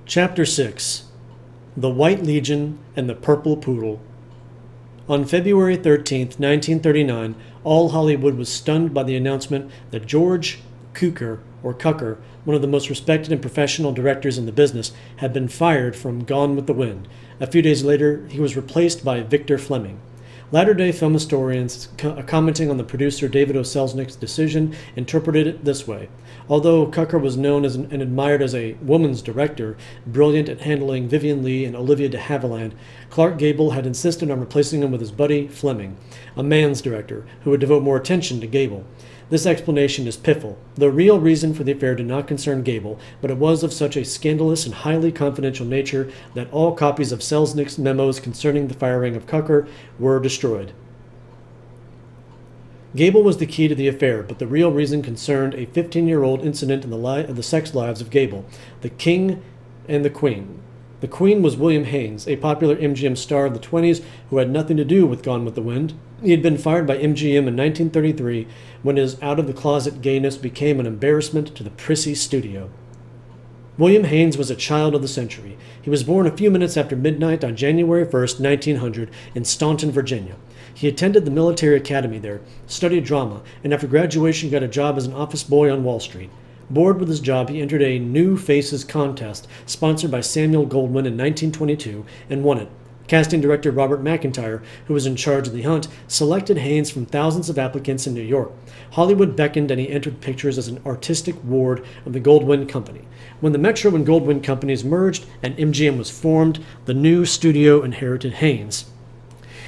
Chapter 6. The White Legion and the Purple Poodle. On February 13th, 1939, all Hollywood was stunned by the announcement that George Cukor, one of the most respected and professional directors in the business, had been fired from Gone with the Wind. A few days later, he was replaced by Victor Fleming. Latter-day film historians, commenting on the producer David O. Selznick's decision, interpreted it this way. Although Cukor was known as and admired as a woman's director, brilliant at handling Vivien Leigh and Olivia de Havilland, Clark Gable had insisted on replacing him with his buddy Fleming, a man's director, who would devote more attention to Gable. This explanation is piffle. The real reason for the affair did not concern Gable, but it was of such a scandalous and highly confidential nature that all copies of Selznick's memos concerning the firing of Cukor were destroyed. Gable was the key to the affair, but the real reason concerned a 15-year-old incident in the sex lives of Gable, the King and the Queen. The Queen was William Haynes, a popular MGM star of the 20s who had nothing to do with Gone with the Wind. He had been fired by MGM in 1933 when his out-of-the-closet gayness became an embarrassment to the prissy studio. William Haynes was a child of the century. He was born a few minutes after midnight on January 1st, 1900, in Staunton, Virginia. He attended the military academy there, studied drama, and after graduation got a job as an office boy on Wall Street. Bored with his job, he entered a New Faces contest sponsored by Samuel Goldwyn in 1922 and won it. Casting director Robert McIntyre, who was in charge of the hunt, selected Haynes from thousands of applicants in New York. Hollywood beckoned and he entered pictures as an artistic ward of the Goldwyn Company. When the Metro and Goldwyn companies merged and MGM was formed, the new studio inherited Haynes.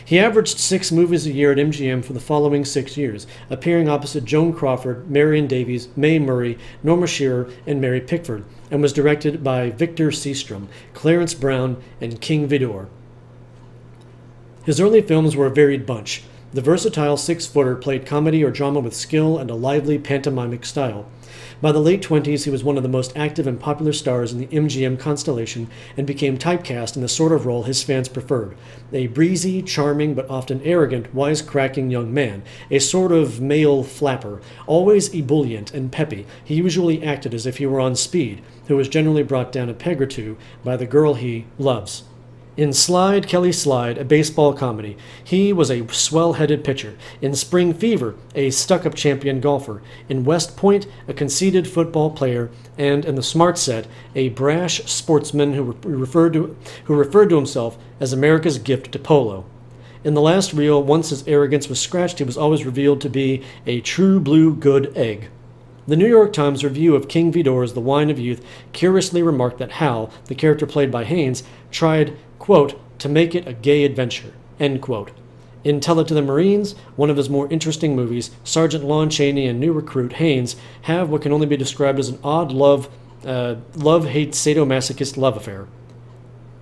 He averaged 6 movies a year at MGM for the following 6 years, appearing opposite Joan Crawford, Marion Davies, Mae Murray, Norma Shearer, and Mary Pickford, and was directed by Victor Seastrom, Clarence Brown, and King Vidor. His early films were a varied bunch. The versatile 6-footer played comedy or drama with skill and a lively pantomimic style. By the late 20s, he was one of the most active and popular stars in the MGM constellation and became typecast in the sort of role his fans preferred. A breezy, charming, but often arrogant, wisecracking young man, a sort of male flapper, always ebullient and peppy. He usually acted as if he were on speed, who was generally brought down a peg or two by the girl he loves. In Slide, Kelly Slide, a baseball comedy, he was a swell-headed pitcher. In Spring Fever, a stuck-up champion golfer. In West Point, a conceited football player. And in The Smart Set, a brash sportsman who referred to himself as America's gift to polo. In the last reel, once his arrogance was scratched, he was always revealed to be a true blue good egg. The New York Times review of King Vidor's The Wine of Youth curiously remarked that Hal, the character played by Haynes, tried, quote, to make it a gay adventure, end quote. In Tell It to the Marines, one of his more interesting movies, Sergeant Lon Chaney and new recruit Haynes have what can only be described as an odd love-hate sadomasochist love affair.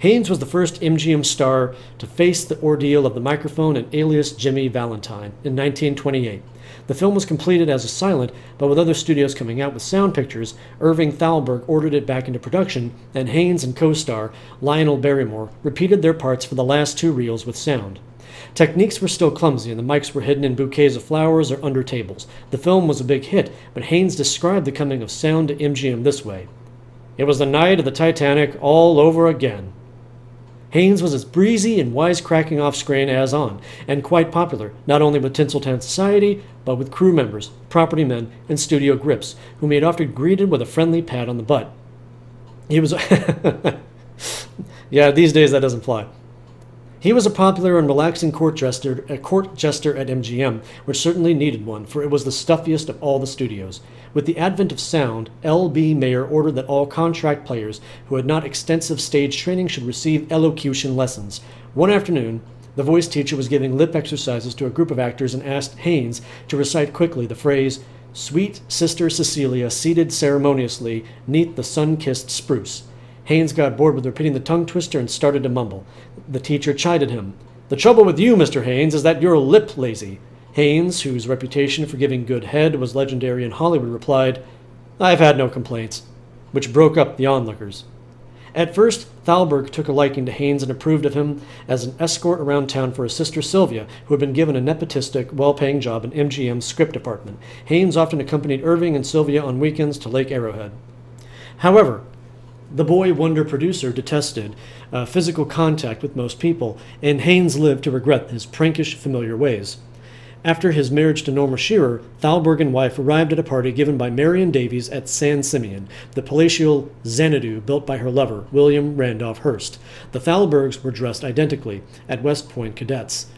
Haynes was the first MGM star to face the ordeal of the microphone and alias Jimmy Valentine in 1928. The film was completed as a silent, but with other studios coming out with sound pictures, Irving Thalberg ordered it back into production, and Haynes and co-star Lionel Barrymore repeated their parts for the last 2 reels with sound. Techniques were still clumsy, and the mics were hidden in bouquets of flowers or under tables. The film was a big hit, but Haynes described the coming of sound to MGM this way. It was the night of the Titanic all over again. Haynes was as breezy and wisecracking off-screen as on, and quite popular, not only with Tinseltown Society, but with crew members, property men, and studio grips, whom he had often greeted with a friendly pat on the butt. He was... Yeah, these days that doesn't fly. He was a popular and relaxing court jester at MGM, which certainly needed one, for it was the stuffiest of all the studios. With the advent of sound, L.B. Mayer ordered that all contract players who had not extensive stage training should receive elocution lessons. One afternoon, the voice teacher was giving lip exercises to a group of actors and asked Haynes to recite quickly the phrase, "Sweet Sister Cecilia seated ceremoniously 'neath the sun-kissed spruce." Haynes got bored with repeating the tongue twister and started to mumble. The teacher chided him. "The trouble with you, Mr. Haynes, is that you're lip lazy." Haynes, whose reputation for giving good head was legendary in Hollywood, replied, "I've had no complaints," which broke up the onlookers. At first, Thalberg took a liking to Haynes and approved of him as an escort around town for his sister Sylvia, who had been given a nepotistic, well-paying job in MGM's script department. Haynes often accompanied Irving and Sylvia on weekends to Lake Arrowhead. However, The boy wonder producer detested physical contact with most people, and Haynes lived to regret his prankish, familiar ways. After his marriage to Norma Shearer, Thalberg and wife arrived at a party given by Marion Davies at San Simeon, the palatial Xanadu built by her lover, William Randolph Hearst. The Thalbergs were dressed identically as West Point cadets.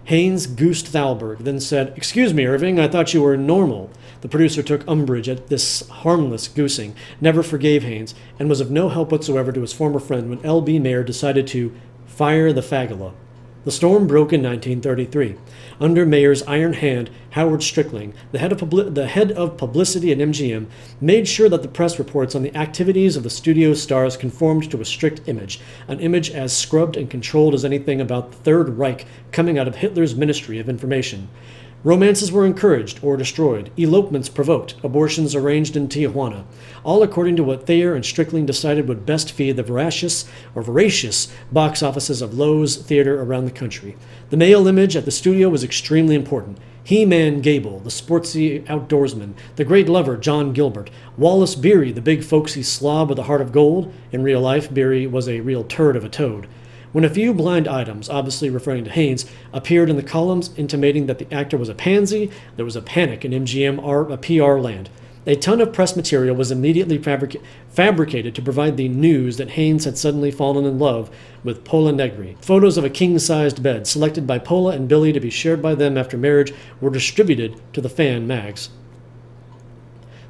Haynes goosed Thalberg, then said, "Excuse me, Irving, I thought you were normal." The producer took umbrage at this harmless goosing, never forgave Haynes, and was of no help whatsoever to his former friend when L.B. Mayer decided to fire the Fagula. The storm broke in 1933. Under Mayer's iron hand, Howard Strickling, the head of publicity at MGM, made sure that the press reports on the activities of the studio stars conformed to a strict image, an image as scrubbed and controlled as anything about the Third Reich coming out of Hitler's Ministry of Information. Romances were encouraged or destroyed, elopements provoked, abortions arranged in Tijuana, all according to what Thayer and Strickling decided would best feed the voracious box offices of Loew's theater around the country. The male image at the studio was extremely important. He-Man Gable, the sportsy outdoorsman, the great lover John Gilbert, Wallace Beery, the big folksy slob with a heart of gold. In real life, Beery was a real turd of a toad. When a few blind items, obviously referring to Haynes, appeared in the columns intimating that the actor was a pansy, there was a panic in MGM PR land. A ton of press material was immediately fabricated to provide the news that Haynes had suddenly fallen in love with Pola Negri. Photos of a king-sized bed, selected by Pola and Billy to be shared by them after marriage, were distributed to the fan mags.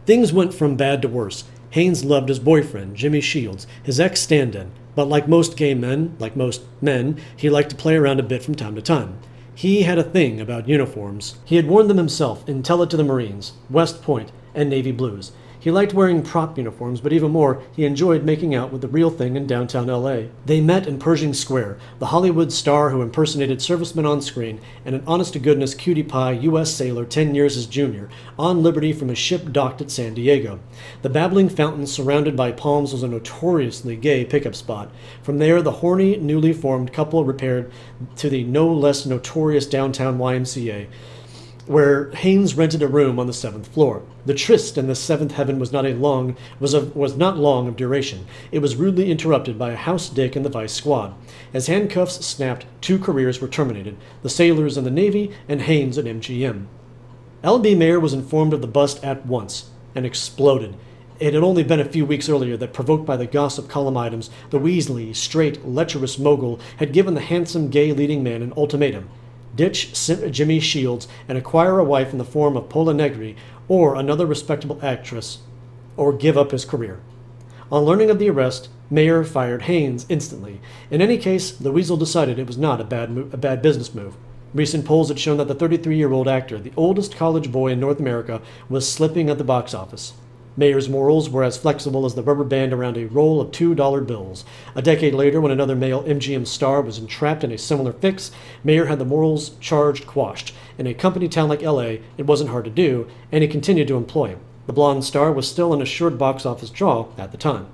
Things went from bad to worse. Haynes loved his boyfriend, Jimmy Shields, his ex-stand-in. But like most gay men, he liked to play around a bit from time to time. He had a thing about uniforms. He had worn them himself in Tell It to the Marines, West Point, and Navy Blues. He liked wearing prop uniforms, but even more, he enjoyed making out with the real thing in downtown L.A. They met in Pershing Square, the Hollywood star who impersonated servicemen on screen, and an honest-to-goodness cutie pie U.S. sailor 10 years his junior, on liberty from a ship docked at San Diego. The babbling fountain surrounded by palms was a notoriously gay pickup spot. From there, the horny, newly formed couple repaired to the no less notorious downtown YMCA, where Haynes rented a room on the 7th floor. The tryst in the seventh heaven was not long of duration. It was rudely interrupted by a house dick in the vice squad. As handcuffs snapped, 2 careers were terminated, the sailors in the Navy and Haynes at MGM. L.B. Mayer was informed of the bust at once, and exploded. It had only been a few weeks earlier that, provoked by the gossip column items, the Weasley, straight, lecherous mogul had given the handsome gay leading man an ultimatum: ditch Jimmy Shields and acquire a wife in the form of Pola Negri or another respectable actress, or give up his career. On learning of the arrest, Mayer fired Haynes instantly. In any case, the Weasel decided it was not a bad business move. Recent polls had shown that the 33-year-old actor, the oldest college boy in North America, was slipping at the box office. Mayer's morals were as flexible as the rubber band around a roll of $2 bills. A decade later, when another male MGM star was entrapped in a similar fix, Mayer had the morals charge quashed. In a company town like LA, it wasn't hard to do, and he continued to employ him. The blonde star was still an assured box office draw at the time.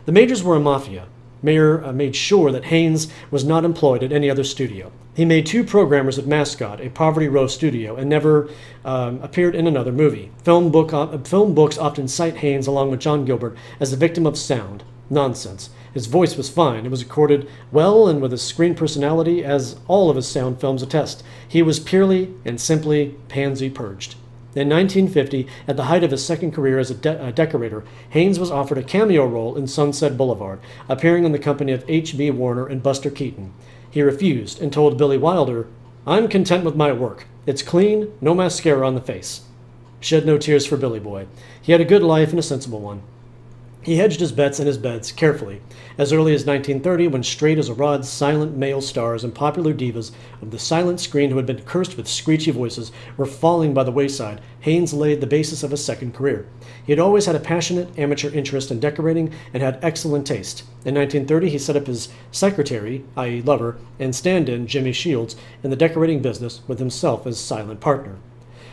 The majors were a mafia. Mayer made sure that Haynes was not employed at any other studio. He made 2 programmers at Mascot, a Poverty Row studio, and never appeared in another movie. Film books often cite Haynes, along with John Gilbert, as a victim of sound. Nonsense. His voice was fine. It was recorded well and with his screen personality, as all of his sound films attest. He was purely and simply pansy purged. In 1950, at the height of his second career as a decorator, Haynes was offered a cameo role in Sunset Boulevard, appearing in the company of H.B. Warner and Buster Keaton. He refused and told Billy Wilder, "I'm content with my work. It's clean, no mascara on the face." Shed no tears for Billy Boy. He had a good life and a sensible one. He hedged his bets and his beds carefully. As early as 1930, when straight as a rod silent male stars and popular divas of the silent screen who had been cursed with screechy voices were falling by the wayside, Haynes laid the basis of his second career. He had always had a passionate amateur interest in decorating and had excellent taste. In 1930, he set up his secretary, i.e. lover, and stand-in, Jimmy Shields, in the decorating business with himself as silent partner.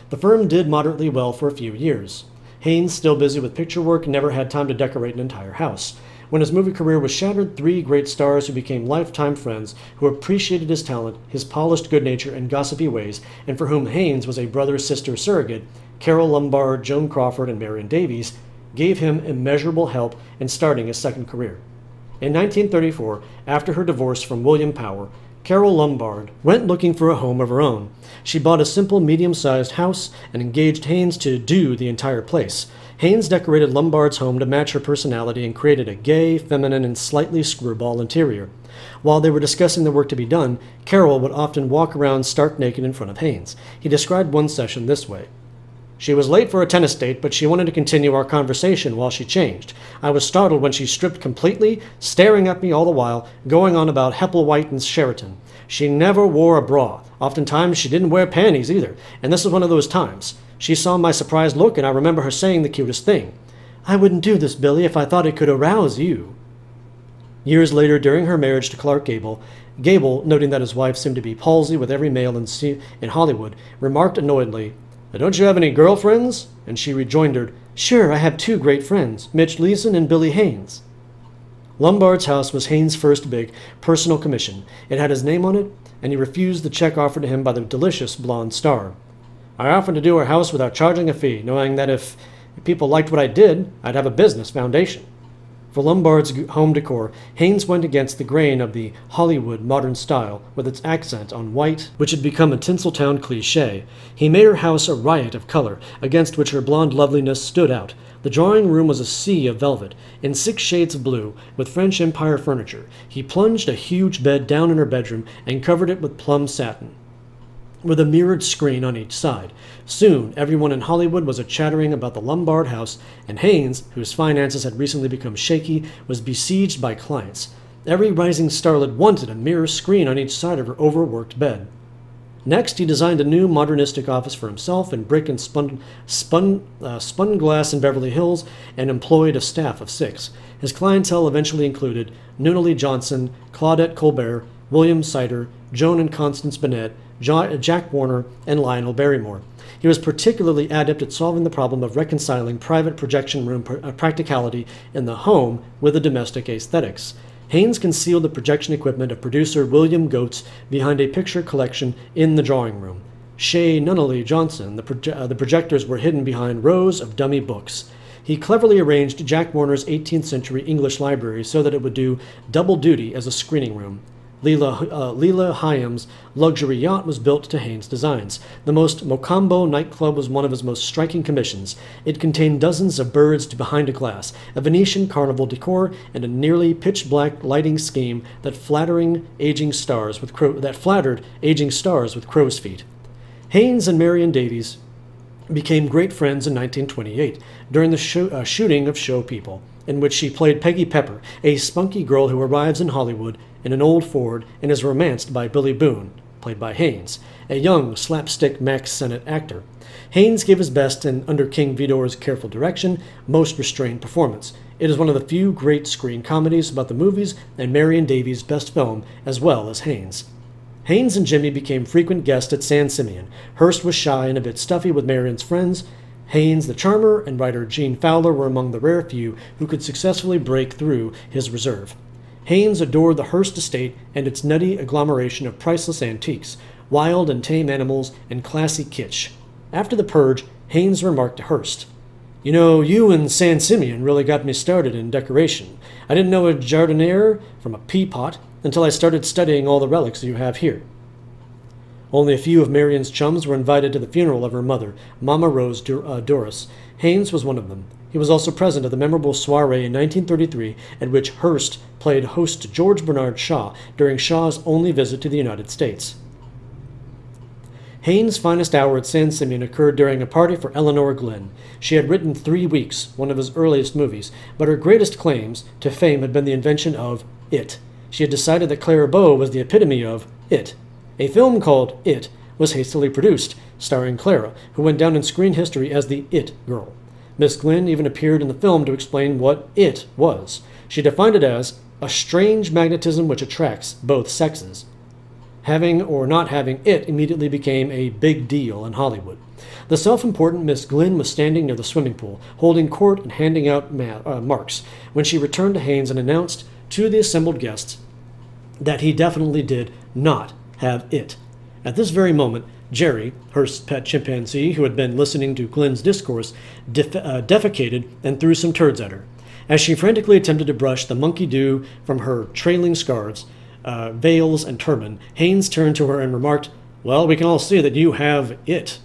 The firm did moderately well for a few years. Haynes, still busy with picture work, never had time to decorate an entire house. When his movie career was shattered, 3 great stars who became lifetime friends, who appreciated his talent, his polished good nature and gossipy ways, and for whom Haynes was a brother-sister surrogate, Carol Lombard, Joan Crawford, and Marion Davies, gave him immeasurable help in starting his second career. In 1934, after her divorce from William Power, Carol Lombard went looking for a home of her own. She bought a simple, medium-sized house and engaged Haynes to do the entire place. Haynes decorated Lombard's home to match her personality and created a gay, feminine, and slightly screwball interior. While they were discussing the work to be done, Carol would often walk around stark naked in front of Haynes. He described one session this way. "She was late for a tennis date, but she wanted to continue our conversation while she changed. I was startled when she stripped completely, staring at me all the while, going on about Hepplewhite and Sheraton. She never wore a bra. Oftentimes she didn't wear panties either, and this was one of those times. She saw my surprised look, and I remember her saying the cutest thing. 'I wouldn't do this, Billy, if I thought it could arouse you.'" Years later, during her marriage to Clark Gable, noting that his wife seemed to be palsy with every male in Hollywood, remarked annoyedly, "Don't you have any girlfriends?" And she rejoined, "Sure, I have two great friends, Mitch Leeson and Billy Haynes." Lombard's house was Haynes' first big personal commission. It had his name on it, and he refused the check offered to him by the delicious blonde star. "I offered to do her house without charging a fee, knowing that if people liked what I did, I'd have a business foundation." For Lombard's home decor, Haynes went against the grain of the Hollywood modern style with its accent on white, which had become a Tinseltown cliché. He made her house a riot of color, against which her blonde loveliness stood out. The drawing room was a sea of velvet, in 6 shades of blue, with French Empire furniture. He plunged a huge bed down in her bedroom and covered it with plum satin, with a mirrored screen on each side. Soon, everyone in Hollywood was chattering about the Lombard house, and Haynes, whose finances had recently become shaky, was besieged by clients. Every rising starlet wanted a mirror screen on each side of her overworked bed. Next, he designed a new modernistic office for himself in brick and spun glass in Beverly Hills and employed a staff of 6. His clientele eventually included Nunnally Johnson, Claudette Colbert, William Sider, Joan and Constance Bennett, Jack Warner, and Lionel Barrymore. He was particularly adept at solving the problem of reconciling private projection room practicality in the home with the domestic aesthetics. Haynes concealed the projection equipment of producer William Goetz behind a picture collection in the drawing room. Chez Nunnally Johnson, the projectors were hidden behind rows of dummy books. He cleverly arranged Jack Warner's 18th century English library so that it would do double duty as a screening room. Leela Hyam's luxury yacht was built to Haynes' designs. The most Mocambo nightclub was one of his most striking commissions. It contained dozens of birds behind a glass, a Venetian carnival decor, and a nearly pitch-black lighting scheme that flattered aging stars with crow's feet. Haynes and Marion Davies became great friends in 1928 during the shooting of Show People, in which she played Peggy Pepper, a spunky girl who arrives in Hollywood in an old Ford and is romanced by Billy Boone, played by Haynes, a young slapstick Max Sennett actor. Haynes gave his best and, under King Vidor's careful direction, most restrained performance. It is one of the few great screen comedies about the movies and Marion Davies' best film, as well as Haynes. Haynes and Jimmy became frequent guests at San Simeon. Hearst was shy and a bit stuffy with Marion's friends. Haynes, the charmer, and writer Gene Fowler were among the rare few who could successfully break through his reserve. Haynes adored the Hearst estate and its nutty agglomeration of priceless antiques, wild and tame animals, and classy kitsch. After the purge, Haynes remarked to Hearst, "You know, you and San Simeon really got me started in decoration. I didn't know a jardiniere from a pea-pot until I started studying all the relics you have here." Only a few of Marion's chums were invited to the funeral of her mother, Mama Rose Doris. Haynes was one of them. He was also present at the memorable soiree in 1933 at which Hearst played host to George Bernard Shaw during Shaw's only visit to the United States. Haynes' finest hour at San Simeon occurred during a party for Eleanor Glynn. She had written 3 Weeks, one of his earliest movies, but her greatest claims to fame had been the invention of It. She had decided that Clara Bow was the epitome of It. A film called It was hastily produced, starring Clara, who went down in screen history as the It Girl. Miss Glynn even appeared in the film to explain what it was. She defined it as a strange magnetism which attracts both sexes. Having or not having it immediately became a big deal in Hollywood. The self-important Miss Glynn was standing near the swimming pool, holding court and handing out marks, when she returned to Haynes and announced to the assembled guests that he definitely did not have it. At this very moment, Jerry, Hearst's pet chimpanzee, who had been listening to Glenn's discourse, defecated and threw some turds at her. As she frantically attempted to brush the monkey dew from her trailing scarves, veils, and turban, Haynes turned to her and remarked, "Well, we can all see that you have it."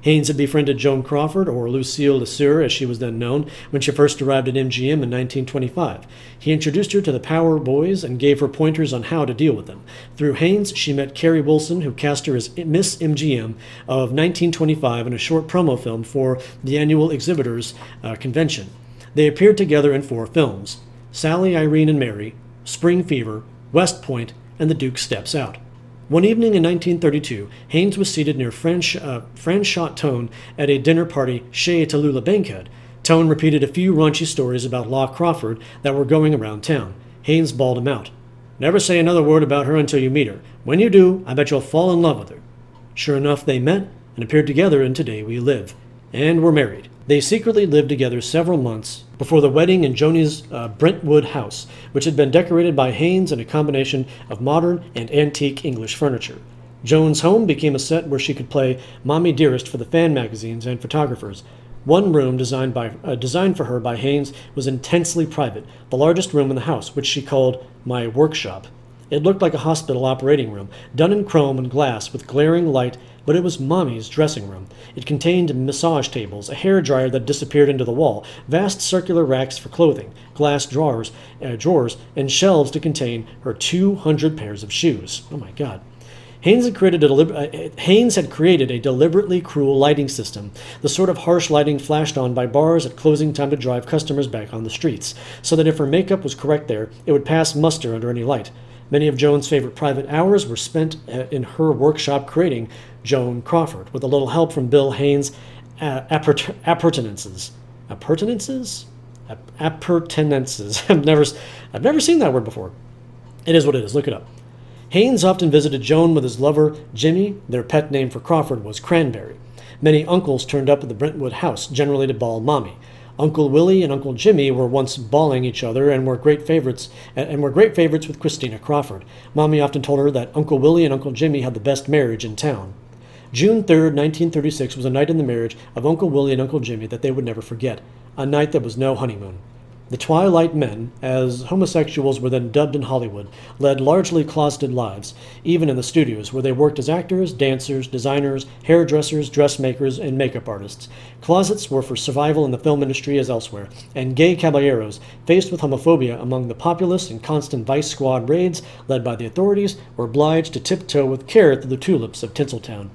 Haynes had befriended Joan Crawford, or Lucille LeSueur as she was then known, when she first arrived at MGM in 1925. He introduced her to the Power Boys and gave her pointers on how to deal with them. Through Haynes, she met Carrie Wilson, who cast her as Miss MGM of 1925 in a short promo film for the annual Exhibitors Convention. They appeared together in 4 films: Sally, Irene, and Mary, Spring Fever, West Point, and The Duke Steps Out. One evening in 1932, Haynes was seated near Franchot Tone at a dinner party chez Tallulah Bankhead. Tone repeated a few raunchy stories about Law Crawford that were going around town. Haynes bawled him out. "Never say another word about her until you meet her. When you do, I bet you'll fall in love with her." Sure enough, they met and appeared together in Today We Live, and were married. They secretly lived together several months before the wedding in Joni's Brentwood house, which had been decorated by Haynes in a combination of modern and antique English furniture. Joan's home became a set where she could play Mommy Dearest for the fan magazines and photographers. One room designed for her by Haynes was intensely private, the largest room in the house, which she called my workshop. It looked like a hospital operating room, done in chrome and glass with glaring light, but it was Mommy's dressing room. It contained massage tables, a hair dryer that disappeared into the wall, vast circular racks for clothing, glass drawers, and shelves to contain her 200 pairs of shoes. Oh my God. Haynes had created a deliberately cruel lighting system, the sort of harsh lighting flashed on by bars at closing time to drive customers back on the streets, so that if her makeup was correct there, it would pass muster under any light. Many of Joan's favorite private hours were spent in her workshop creating Joan Crawford, with a little help from Bill Haynes' appurtenances. Appurtenances? Appurtenances. I've never seen that word before. It is what it is. Look it up. Haynes often visited Joan with his lover, Jimmy. Their pet name for Crawford was Cranberry. Many uncles turned up at the Brentwood house, generally to ball Mommy. Uncle Willie and Uncle Jimmy were once balling each other and were great favorites with Christina Crawford. Mommy often told her that Uncle Willie and Uncle Jimmy had the best marriage in town. June 3rd, 1936 was a night in the marriage of Uncle Willie and Uncle Jimmy that they would never forget, a night that was no honeymoon. The Twilight Men, as homosexuals were then dubbed in Hollywood, led largely closeted lives, even in the studios, where they worked as actors, dancers, designers, hairdressers, dressmakers, and makeup artists. Closets were for survival in the film industry as elsewhere, and gay caballeros, faced with homophobia among the populace and constant vice squad raids led by the authorities, were obliged to tiptoe with care through the tulips of Tinseltown.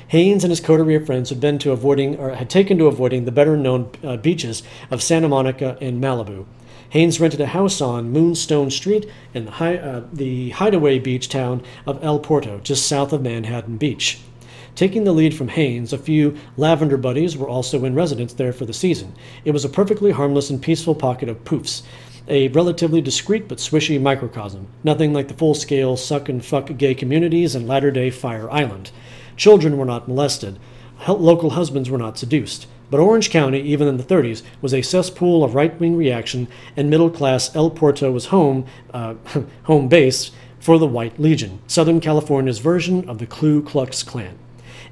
Haynes and his coterie of friends had taken to avoiding the better-known beaches of Santa Monica and Malibu. Haynes rented a house on Moonstone Street in the hideaway beach town of El Porto, just south of Manhattan Beach. Taking the lead from Haynes, a few lavender buddies were also in residence there for the season. It was a perfectly harmless and peaceful pocket of poofs, a relatively discreet but swishy microcosm, nothing like the full-scale suck-and-fuck gay communities in latter-day Fire Island. Children were not molested. Local husbands were not seduced. But Orange County, even in the 30s, was a cesspool of right-wing reaction, and middle-class El Porto was home base for the White Legion, Southern California's version of the Ku Klux Klan.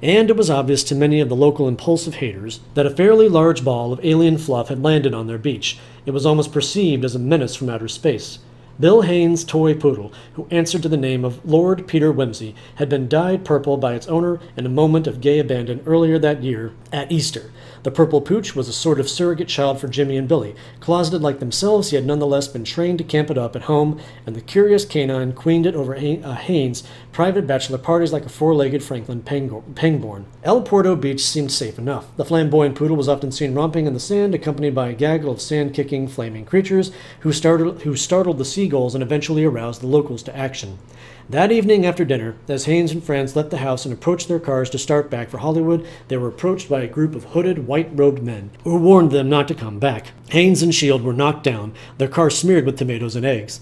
And it was obvious to many of the local impulsive haters that a fairly large ball of alien fluff had landed on their beach. It was almost perceived as a menace from outer space. Bill Haynes' toy poodle, who answered to the name of Lord Peter Whimsy, had been dyed purple by its owner in a moment of gay abandon earlier that year at Easter. The purple pooch was a sort of surrogate child for Jimmy and Billy. Closeted like themselves, he had nonetheless been trained to camp it up at home, and the curious canine queened it over Haynes' private bachelor parties like a four-legged Franklin Pangborn. El Porto Beach seemed safe enough. The flamboyant poodle was often seen romping in the sand, accompanied by a gaggle of sand-kicking, flaming creatures who startled the seagulls and eventually aroused the locals to action. That evening after dinner, as Haynes and friends left the house and approached their cars to start back for Hollywood, they were approached by a group of hooded, white-robed men who warned them not to come back. Haynes and Shield were knocked down, their cars smeared with tomatoes and eggs.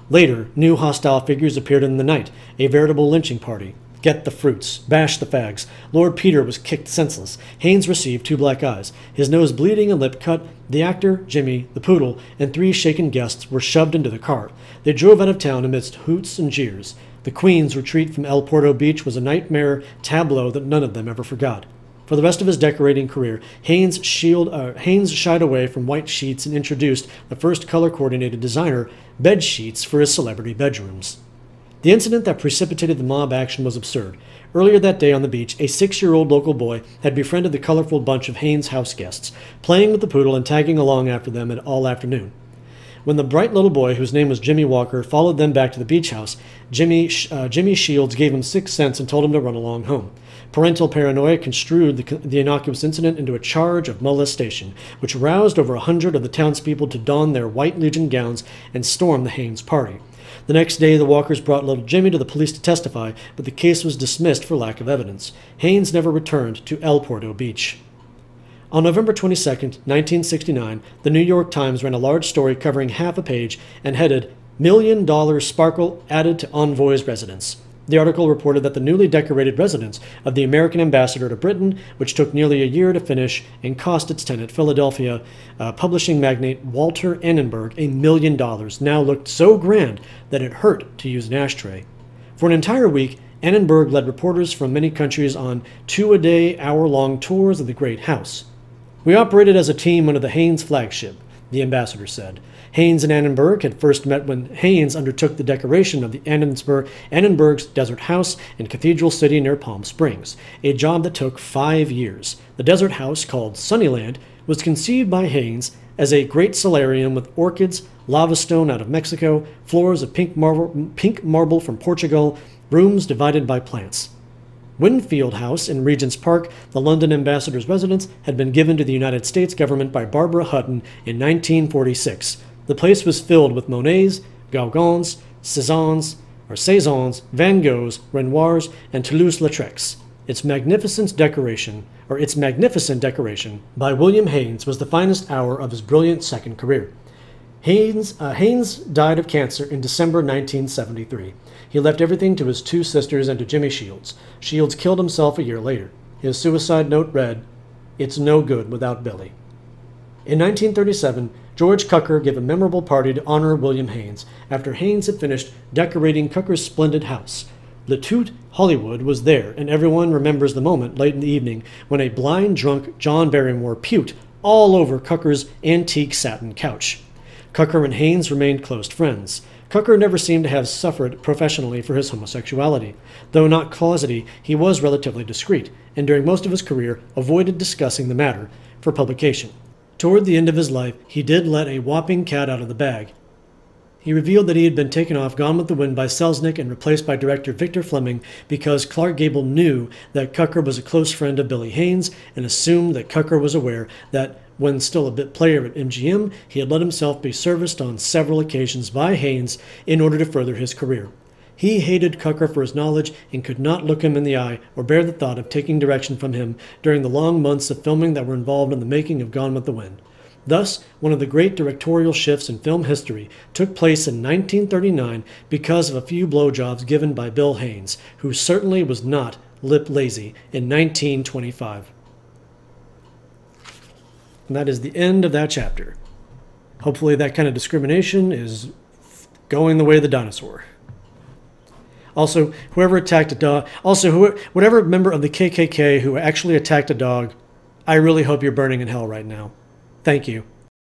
Later, new hostile figures appeared in the night, a veritable lynching party. Get the fruits. Bash the fags. Lord Peter was kicked senseless. Haynes received 2 black eyes. His nose bleeding and lip cut. The actor, Jimmy, the poodle, and 3 shaken guests were shoved into the car. They drove out of town amidst hoots and jeers. The Queen's retreat from El Porto Beach was a nightmare tableau that none of them ever forgot. For the rest of his decorating career, Haynes shied away from white sheets and introduced the first color-coordinated designer bed sheets for his celebrity bedrooms. The incident that precipitated the mob action was absurd. Earlier that day on the beach, a 6-year-old local boy had befriended the colorful bunch of Haynes' house guests, playing with the poodle and tagging along after them all afternoon. When the bright little boy, whose name was Jimmy Walker, followed them back to the beach house, Jimmy Shields gave him 6 cents and told him to run along home. Parental paranoia construed the innocuous incident into a charge of molestation, which roused over 100 of the townspeople to don their white Legion gowns and storm the Haynes party. The next day, the Walkers brought little Jimmy to the police to testify, but the case was dismissed for lack of evidence. Haynes never returned to El Porto Beach. On November 22, 1969, the New York Times ran a large story covering half a page and headed, $1 Million Sparkle Added to Envoy's Residence. The article reported that the newly decorated residence of the American ambassador to Britain, which took nearly a year to finish and cost its tenant, Philadelphia publishing magnate Walter Annenberg, $1 million, now looked so grand that it hurt to use an ashtray. For an entire week, Annenberg led reporters from many countries on 2-a-day, hour-long tours of the Great House. "We operated as a team under the Haynes flagship," the ambassador said. Haynes and Annenberg had first met when Haynes undertook the decoration of the Annenberg's desert house in Cathedral City near Palm Springs, a job that took 5 years. The desert house, called Sunnyland, was conceived by Haynes as a great solarium with orchids, lava stone out of Mexico, floors of pink marble from Portugal, rooms divided by plants. Winfield House in Regent's Park, the London ambassador's residence, had been given to the United States government by Barbara Hutton in 1946. The place was filled with Monets, Gauguins, Cézannes, Van Goghs, Renoirs, and Toulouse-Lautrecs. Its magnificent decoration by William Haynes was the finest hour of his brilliant second career. Haynes died of cancer in December 1973. He left everything to his 2 sisters and to Jimmy Shields. Shields killed himself a year later. His suicide note read, "It's no good without Billy." In 1937, George Cukor gave a memorable party to honor William Haynes after Haynes had finished decorating Cukor's splendid house. Le Tout Hollywood was there, and everyone remembers the moment late in the evening when a blind drunk John Barrymore puked all over Cukor's antique satin couch. Cukor and Haynes remained close friends. Cukor never seemed to have suffered professionally for his homosexuality. Though not closeted, he was relatively discreet, and during most of his career avoided discussing the matter for publication. Toward the end of his life, he did let a whopping cat out of the bag. He revealed that he had been taken off Gone with the Wind by Selznick and replaced by director Victor Fleming because Clark Gable knew that Cukor was a close friend of Billy Haynes and assumed that Cukor was aware that, when still a bit player at MGM, he had let himself be serviced on several occasions by Haynes in order to further his career. He hated Cukor for his knowledge and could not look him in the eye or bear the thought of taking direction from him during the long months of filming that were involved in the making of Gone with the Wind. Thus, one of the great directorial shifts in film history took place in 1939 because of a few blowjobs given by Bill Haynes, who certainly was not lip lazy in 1925. And that is the end of that chapter. Hopefully that kind of discrimination is going the way of the dinosaur. Also, whoever attacked a dog, whatever member of the KKK who actually attacked a dog, I really hope you're burning in hell right now. Thank you.